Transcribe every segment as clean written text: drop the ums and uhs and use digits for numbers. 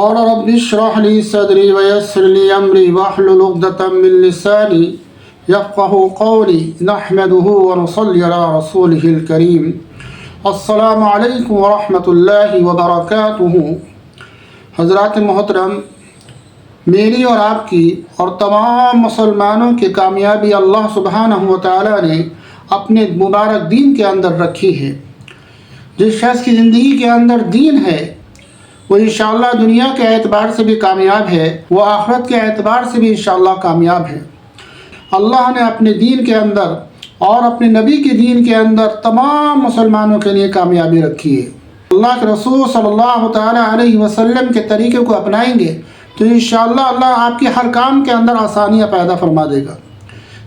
قال رب اشرح لي صدري ويسر لي أمري واحلل عقدة من لساني يفقهوا قولي نحمده ونصلي على رسوله الكريم السلام علیکم ورحمۃ اللہ وبرکاتہ۔ حضرات محترم، میری اور آپ کی اور تمام مسلمانوں کی کامیابی اللہ سبحانہ و تعالی نے اپنے مبارک دین کے اندر رکھی ہے۔ جس شخص کی زندگی کے اندر دین ہے وہ انشاءاللہ دنیا کے اعتبار سے بھی کامیاب ہے، وہ آخرت کے اعتبار سے بھی انشاءاللہ کامیاب ہے۔ اللہ نے اپنے دین کے اندر اور اپنے نبی کے دین کے اندر تمام مسلمانوں کے لیے کامیابی رکھی ہے۔ اللہ کے رسول صلی اللہ تعالی علیہ وسلم کے طریقے کو اپنائیں گے تو انشاءاللہ اللہ آپ کے ہر کام کے اندر آسانیاں پیدا فرما دے گا۔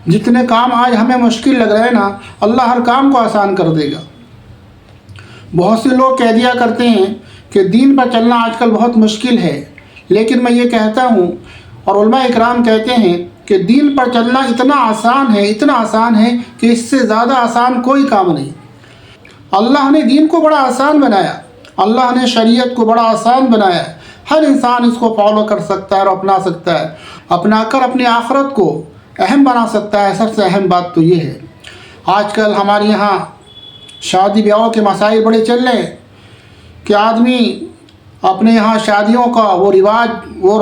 جتنے کام آج ہمیں مشکل لگ رہے ہیں نا، اللہ ہر کام کو آسان کر دے گا۔ بہت سے لوگ کہہ دیا کرتے ہیں کہ دین پر چلنا آج کل بہت مشکل ہے، لیکن میں یہ کہتا ہوں اور علماء اکرام کہتے ہیں کہ دین پر چلنا اتنا آسان ہے کہ اس سے زیادہ آسان کوئی کام نہیں۔ اللہ نے دین کو بڑا آسان بنایا، اللہ نے شریعت کو بڑا آسان بنایا۔ ہر انسان اس کو فالو کر سکتا ہے اور اپنا سکتا ہے، اپنا کر اپنی آخرت کو اہم بنا سکتا ہے۔ سب سے اہم بات تو یہ ہے، آج کل ہمارے یہاں شادی بیاہوں کے مسائل بڑے چل رہے ہیں کہ آدمی اپنے یہاں شادیوں کا وہ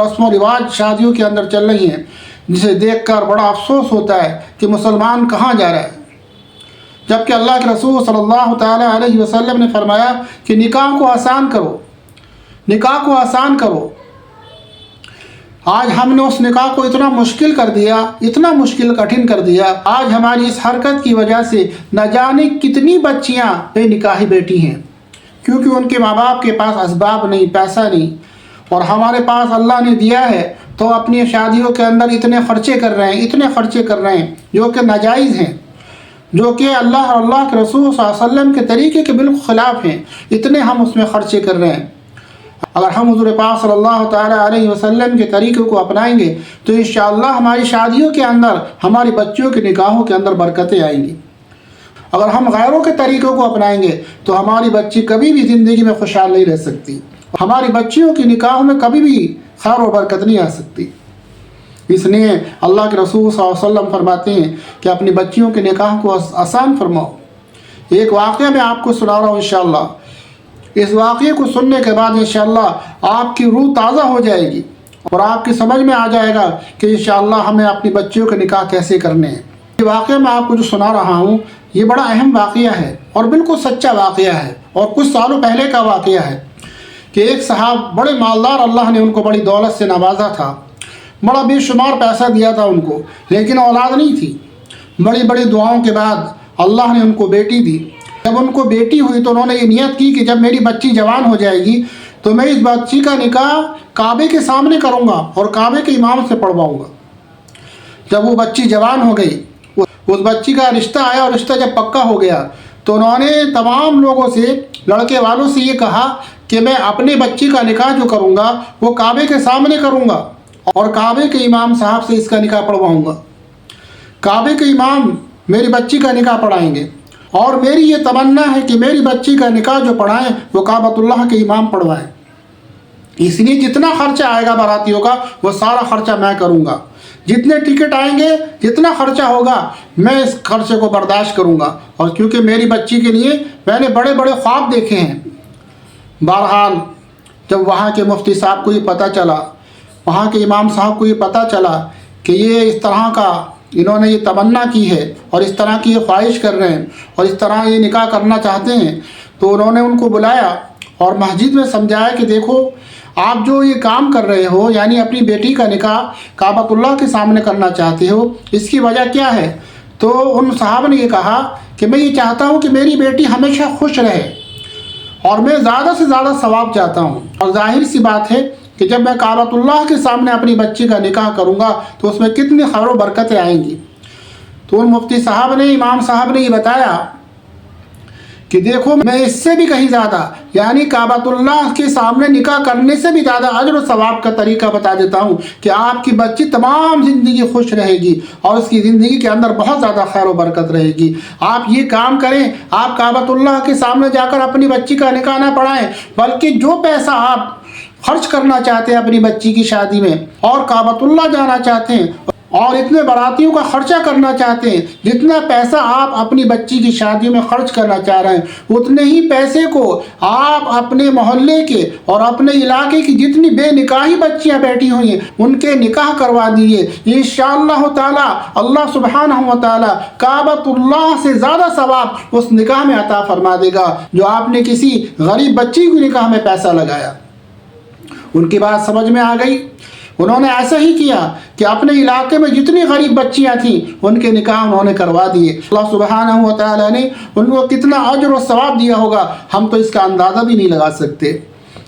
رسم و رواج شادیوں کے اندر چل رہی ہیں، جسے دیکھ کر بڑا افسوس ہوتا ہے کہ مسلمان کہاں جا رہا ہے، جبکہ اللہ کے رسول صلی اللہ تعالی علیہ وسلم نے فرمایا کہ نکاح کو آسان کرو، نکاح کو آسان کرو۔ آج ہم نے اس نکاح کو اتنا مشکل کر دیا، اتنا مشکل کٹھن کر دیا۔ آج ہماری اس حرکت کی وجہ سے نہ جانے کتنی بچیاں بے نکاحی بیٹھی ہیں، کیونکہ ان کے ماں باپ کے پاس اسباب نہیں، پیسہ نہیں، اور ہمارے پاس اللہ نے دیا ہے تو اپنی شادیوں کے اندر اتنے خرچے کر رہے ہیں جو کہ ناجائز ہیں، جو کہ اللہ اور اللہ کے رسول صلی اللہ علیہ وسلم کے طریقے کے بالکل خلاف ہیں۔ اتنے ہم اس میں خرچے کر رہے ہیں۔ اگر ہم حضور پاک صلی اللہ تعالی علیہ وسلم کے طریقے کو اپنائیں گے تو انشاءاللہ ہماری شادیوں کے اندر، ہماری بچیوں کے نکاحوں کے اندر برکتیں آئیں گی۔ اگر ہم غیروں کے طریقوں کو اپنائیں گے تو ہماری بچی کبھی بھی زندگی میں خوشحال نہیں رہ سکتی، ہماری بچیوں کی نکاحوں میں کبھی بھی خیر و برکت نہیں آ سکتی۔ اس لیے اللہ کے رسول صلی اللہ علیہ وسلم فرماتے ہیں کہ اپنی بچیوں کے نکاح کو آسان فرماؤ۔ ایک واقعہ میں آپ کو سنا رہا ہوں انشاءاللہ۔ اس واقعے کو سننے کے بعد انشاءاللہ آپ کی روح تازہ ہو جائے گی اور آپ کی سمجھ میں آ جائے گا کہ انشاءاللہ ہمیں اپنی بچیوں کے نکاح کیسے کرنے ہیں۔ یہ واقعہ میں آپ کو جو سنا رہا ہوں یہ بڑا اہم واقعہ ہے اور بالکل سچا واقعہ ہے، اور کچھ سالوں پہلے کا واقعہ ہے کہ ایک صاحب بڑے مالدار، اللہ نے ان کو بڑی دولت سے نوازا تھا، بڑا بے شمار پیسہ دیا تھا ان کو، لیکن اولاد نہیں تھی۔ بڑی بڑی دعاؤں کے بعد اللہ نے ان کو بیٹی دی۔ جب ان کو بیٹی ہوئی تو انہوں نے یہ نیت کی کہ جب میری بچی جوان ہو جائے گی تو میں اس بچی کا نکاح کعبے کے سامنے کروں گا اور کعبے کے امام سے پڑھواؤں گا۔ جب وہ بچی جوان ہو گئی، اس بچی کا رشتہ آیا، اور رشتہ جب پکا ہو گیا تو انہوں نے تمام لوگوں سے، لڑکے والوں سے یہ کہا کہ میں اپنے بچی کا نکاح جو کروں گا وہ کعبے کے سامنے کروں گا اور کعبے کے امام صاحب سے اس کا نکاح پڑھواؤں گا۔ کعبے کے امام میری بچی کا نکاح پڑھائیں گے، اور میری یہ تمنا ہے کہ میری بچی کا نکاح جو پڑھائیں وہ کعبۃ اللہ کے امام پڑھوائیں۔ اس لیے جتنا خرچہ آئے گا باراتیوں کا وہ سارا خرچہ میں کروں گا، جتنے ٹکٹ آئیں گے، جتنا خرچہ ہوگا میں اس خرچے کو برداشت کروں گا، اور کیونکہ میری بچی کے لیے میں نے بڑے بڑے خواب دیکھے ہیں۔ بہرحال جب وہاں کے مفتی صاحب کو یہ پتہ چلا، وہاں کے امام صاحب کو یہ پتہ چلا کہ یہ اس طرح کا انہوں نے یہ تمنا کی ہے اور اس طرح کی یہ خواہش کر رہے ہیں اور اس طرح یہ نکاح کرنا چاہتے ہیں، تو انہوں نے ان کو بلایا اور مسجد میں سمجھایا کہ دیکھو آپ جو یہ کام کر رہے ہو، یعنی اپنی بیٹی کا نکاح کعبۃ اللہ کے سامنے کرنا چاہتے ہو، اس کی وجہ کیا ہے؟ تو ان صحابہ نے یہ کہا کہ میں یہ چاہتا ہوں کہ میری بیٹی ہمیشہ خوش رہے اور میں زیادہ سے زیادہ ثواب چاہتا ہوں، اور ظاہر سی بات ہے کہ جب میں کعبۃ اللہ کے سامنے اپنی بچی کا نکاح کروں گا تو اس میں کتنی خیر و برکتیں آئیں گی۔ تو ان مفتی صاحب نے، امام صاحب نے یہ بتایا کہ دیکھو میں اس سے بھی کہیں زیادہ، یعنی کعبۃ اللہ کے سامنے نکاح کرنے سے بھی زیادہ اجر و ثواب کا طریقہ بتا دیتا ہوں کہ آپ کی بچی تمام زندگی خوش رہے گی اور اس کی زندگی کے اندر بہت زیادہ خیر و برکت رہے گی۔ آپ یہ کام کریں، آپ کعبۃ اللہ کے سامنے جا کر اپنی بچی کا نکاح نہ پڑھائیں، بلکہ جو پیسہ آپ خرچ کرنا چاہتے ہیں اپنی بچی کی شادی میں، اور کعبۃ اللہ جانا چاہتے ہیں، اور اتنے باراتیوں کا خرچہ کرنا چاہتے ہیں، جتنا پیسہ آپ اپنی بچی کی شادیوں میں خرچ کرنا چاہ رہے ہیں اتنے ہی پیسے کو آپ اپنے محلے کے اور اپنے علاقے کی جتنی بے نکاحی بچیاں بیٹھی ہوئی ہیں ان کے نکاح کروا دیجیے۔ انشاءاللہ تعالی اللہ سبحانہ و تعالی کعبۃ اللہ سے زیادہ ثواب اس نکاح میں عطا فرما دے گا جو آپ نے کسی غریب بچی کی نکاح میں پیسہ لگایا۔ ان کی بات سمجھ میں آ گئی؟ انہوں نے ایسا ہی کیا کہ اپنے علاقے میں جتنی غریب بچیاں تھیں ان کے نکاح انہوں نے کروا دیے۔ اللہ سبحانہ و تعالیٰ نے ان کو کتنا اجر و ثواب دیا ہوگا ہم تو اس کا اندازہ بھی نہیں لگا سکتے۔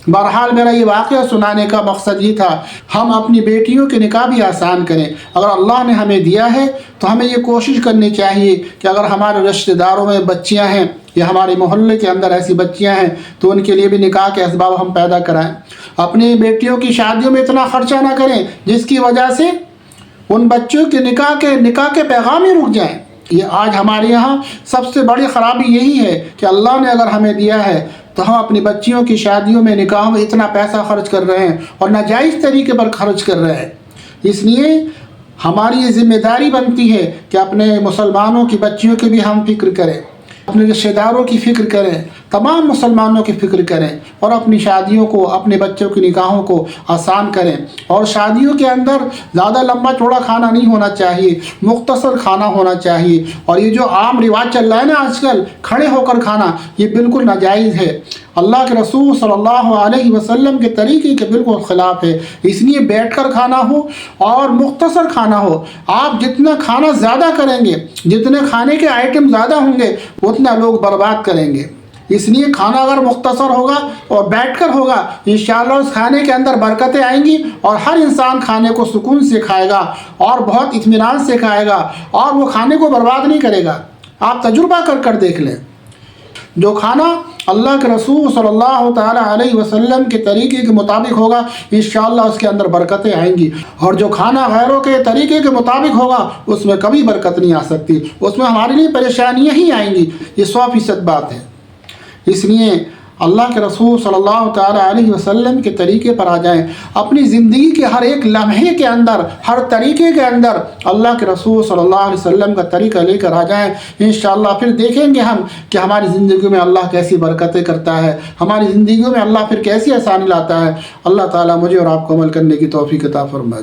بہرحال میرا یہ واقعہ سنانے کا مقصد یہ تھا ہم اپنی بیٹیوں کے نکاح بھی آسان کریں۔ اگر اللہ نے ہمیں دیا ہے تو ہمیں یہ کوشش کرنی چاہیے کہ اگر ہمارے رشتہ داروں میں بچیاں ہیں یا ہمارے محلے کے اندر ایسی بچیاں ہیں تو ان کے لیے بھی نکاح کے اسباب ہم پیدا کرائیں۔ اپنی بیٹیوں کی شادیوں میں اتنا خرچہ نہ کریں جس کی وجہ سے ان بچوں کے نکاح کے پیغام ہی رک جائیں۔ یہ آج ہمارے یہاں سب سے بڑی خرابی یہی ہے کہ اللہ نے اگر ہمیں دیا ہے تو ہم اپنی بچیوں کی شادیوں میں نکاح میں اتنا پیسہ خرچ کر رہے ہیں اور ناجائز طریقے پر خرچ کر رہے ہیں۔ اس لیے ہماری یہ ذمہ داری بنتی ہے کہ اپنے مسلمانوں کی بچیوں کی بھی ہم فکر کریں، اپنے رشتہ داروں کی فکر کریں، تمام مسلمانوں کی فکر کریں اور اپنی شادیوں کو، اپنے بچوں کی نکاحوں کو آسان کریں۔ اور شادیوں کے اندر زیادہ لمبا چوڑا کھانا نہیں ہونا چاہیے، مختصر کھانا ہونا چاہیے۔ اور یہ جو عام رواج چل رہا ہے نا آج کل کھڑے ہو کر کھانا، یہ بالکل ناجائز ہے، اللہ کے رسول صلی اللہ علیہ وسلم کے طریقے کے بالکل خلاف ہے۔ اس لیے بیٹھ کر کھانا ہو اور مختصر کھانا ہو۔ آپ جتنا کھانا زیادہ کریں گے، جتنے کھانے کے آئٹم زیادہ ہوں گے اتنا لوگ برباد کریں گے۔ اس لیے کھانا اگر مختصر ہوگا اور بیٹھ کر ہوگا انشاءاللہ اس کھانے کے اندر برکتیں آئیں گی اور ہر انسان کھانے کو سکون سے کھائے گا اور بہت اطمینان سے کھائے گا اور وہ کھانے کو برباد نہیں کرے گا۔ آپ تجربہ کر دیکھ لیں، جو کھانا اللہ کے رسول صلی اللہ تعالیٰ علیہ وسلم کے طریقے کے مطابق ہوگا انشاءاللہ اس کے اندر برکتیں آئیں گی، اور جو کھانا غیروں کے طریقے کے مطابق ہوگا اس میں کبھی برکت نہیں آ سکتی، اس میں ہمارے لیے پریشانیاں ہی آئیں گی۔ یہ 100% بات ہے۔ اس لیے اللہ کے رسول صلی اللہ تعالیٰ علیہ وسلم کے طریقے پر آ جائیں، اپنی زندگی کے ہر ایک لمحے کے اندر، ہر طریقے کے اندر اللہ کے رسول صلی اللہ علیہ وسلم کا طریقہ لے کر آ جائیں انشاءاللہ۔ پھر دیکھیں گے ہم کہ ہماری زندگی میں اللہ کیسی برکتیں کرتا ہے، ہماری زندگیوں میں اللہ پھر کیسی آسانی لاتا ہے۔ اللہ تعالیٰ مجھے اور آپ کو عمل کرنے کی توفیق عطا فرمائے۔